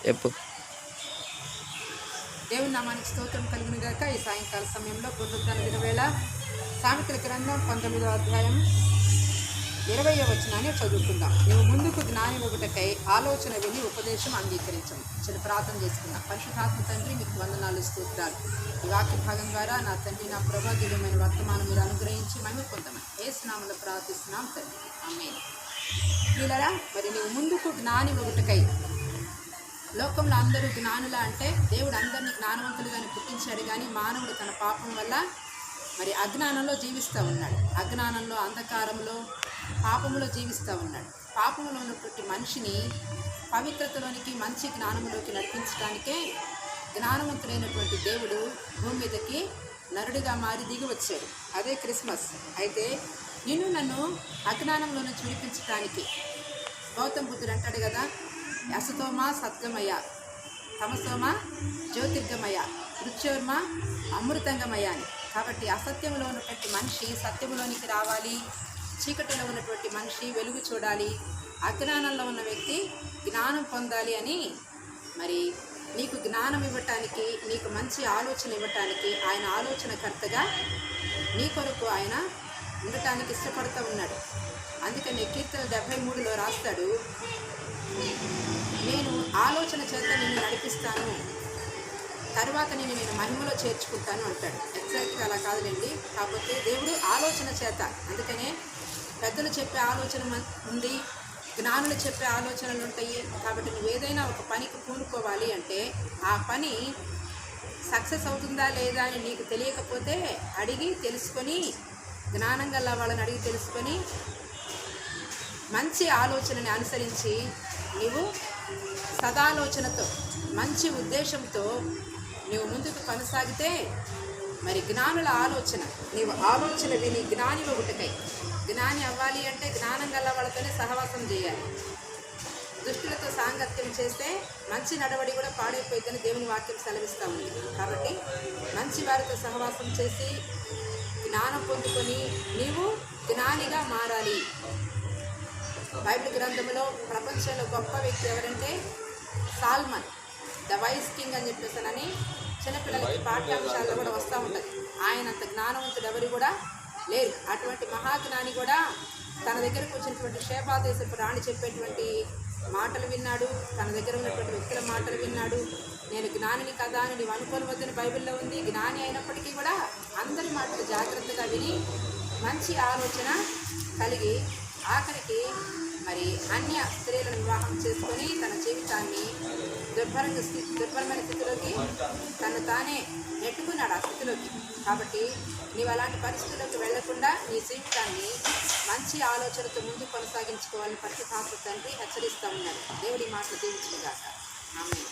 చెప్పు. దేవుని నామానికి స్తోత్రం కలిగిన గాక. ఈ సాయంకాల సమయంలో పునరుద్ధరణ దినవేళ సామెతల గ్రంథం 19వ అధ్యాయం 20వ వచనాన్ని చదువుకుందాం. నువ్వు ముందుకు జ్ఞాని ఒకటకై ఆలోచన విని ఉపదేశం అంగీకరించము. చిన్న ప్రార్థన చేసుకుందాం. పరిశుద్ధాత్మ తండ్రి, మీకు వందనాలు, స్తోత్రాలు. ఈ వాక్య భాగం ద్వారా నా తండ్రి, నా ప్రభా, దివ్యమైన వర్తమానం మీరు అనుగ్రహించి మహిమ పొందమని యేసు నామములో ప్రార్థిస్తున్నాం తండ్రి, ఆమేన్. వీళ్ళరా, మరి నువ్వు ముందుకు జ్ఞాని ఒకటకై. లోకంలో అందరూ జ్ఞానుల అంటే దేవుడు అందరినీ జ్ఞానవంతులుగానే పుట్టించాడు, కానీ మానవుడు తన పాపం వల్ల మరి అజ్ఞానంలో జీవిస్తూ ఉన్నాడు. అజ్ఞానంలో, అంధకారంలో, పాపంలో జీవిస్తూ ఉన్నాడు. పాపంలో ఉన్నటువంటి మనిషిని పవిత్రతలోనికి, మంచి జ్ఞానంలోకి నడిపించడానికే జ్ఞానవంతుడైనటువంటి దేవుడు భూమి మీదకి నరుడిగా మారి దిగి వచ్చాడు. అదే క్రిస్మస్. అయితే నిన్ను నన్ను అజ్ఞానంలో నుంచి విడిపించడానికి గౌతమ్ బుద్ధుడు అంటాడు కదా, అసతోమ సద్గమయ, తమసోమ జ్యోతిర్గమయ, మృత్యోర్మ అమృతంగమయ అని. కాబట్టి అసత్యంలో ఉన్నటువంటి మనిషి సత్యంలోనికి రావాలి, చీకటిలో ఉన్నటువంటి మనిషి వెలుగు చూడాలి, అజ్ఞానంలో ఉన్న వ్యక్తి జ్ఞానం పొందాలి అని మరి నీకు జ్ఞానం ఇవ్వటానికి, నీకు మంచి ఆలోచన ఇవ్వటానికి ఆయన ఆలోచనకర్తగా నీ కొరకు ఆయన ఉండటానికి ఇష్టపడుతూ ఉన్నాడు. అందుకని కీర్తన 73లో రాస్తాడు, నేను ఆలోచన చేత నిన్ను నడిపిస్తాను, తర్వాత నేను మహిమలో చేర్చుకుంటాను అంటాడు. ఎగ్జాక్ట్గా అలా కాదులేండి, కాకపోతే దేవుడు ఆలోచన చేత. అందుకనే పెద్దలు చెప్పే ఆలోచన ఉంది, జ్ఞానులు చెప్పే ఆలోచనలు ఉంటాయి. కాబట్టి నువ్వు ఏదైనా ఒక పనికి పూనుకోవాలి అంటే ఆ పని సక్సెస్ అవుతుందా లేదా అని నీకు తెలియకపోతే అడిగి తెలుసుకొని, జ్ఞానం గల వాళ్ళని అడిగి తెలుసుకొని మంచి ఆలోచనని అనుసరించి నీవు సదాలోచనతో, మంచి ఉద్దేశంతో నీవు ముందుకు కొనసాగితే మరి జ్ఞానుల ఆలోచన, నీవు ఆలోచన విని జ్ఞాని ఒకటకై. జ్ఞాని అవ్వాలి అంటే జ్ఞానం గల వాళ్ళతోనే సహవాసం చేయాలి. దుష్టులతో సాంగత్యం చేస్తే మంచి నడవడి కూడా పాడైపోయిందని దేవుని వాక్యం సెలవిస్తూ ఉంది. కాబట్టి మంచి వారితో సహవాసం చేసి జ్ఞానం పొందుకొని నీవు జ్ఞానిగా మారాలి. బైబిల్ గ్రంథంలో ప్రపంచంలో గొప్ప వ్యక్తి ఎవరంటే సాల్మన్, ద వైస్ కింగ్ అని చెప్పేసానని చిన్నపిల్లలకి పాఠ్యాంశాల్లో కూడా వస్తూ ఉంటుంది. ఆయనంత జ్ఞానవంతుడు ఎవరు కూడా లేరు. అటువంటి మహాజ్ఞాని కూడా తన దగ్గరకు వచ్చినటువంటి షేబా దేశపు రాణి చెప్పేటువంటి మాటలు విన్నాడు, తన దగ్గర ఉన్నటువంటి వ్యక్తుల మాటలు విన్నాడు. నేను జ్ఞానిని కదా అని నీవు అనుకోని వద్దని బైబిల్లో ఉంది. జ్ఞాని అయినప్పటికీ కూడా అందరి మాటలు జాగ్రత్తగా విని మంచి ఆలోచన కలిగి ఆఖరికి మరి అన్య స్త్రీలను వివాహం చేసుకొని తన జీవితాన్ని దుర్భరమైన స్థితిలోకి తను తానే నెట్టుకున్నాడు, ఆ స్థితిలోకి. కాబట్టి నీవు అలాంటి పరిస్థితుల్లోకి వెళ్లకుండా నీ జీవితాన్ని మంచి ఆలోచనతో ముందు కొనసాగించుకోవాలని పరిశుద్ధాత్మ తండ్రి హెచ్చరిస్తూ ఉన్నాడు. దేవుడి మాటలు దీవించుగాక. ఆమేన్.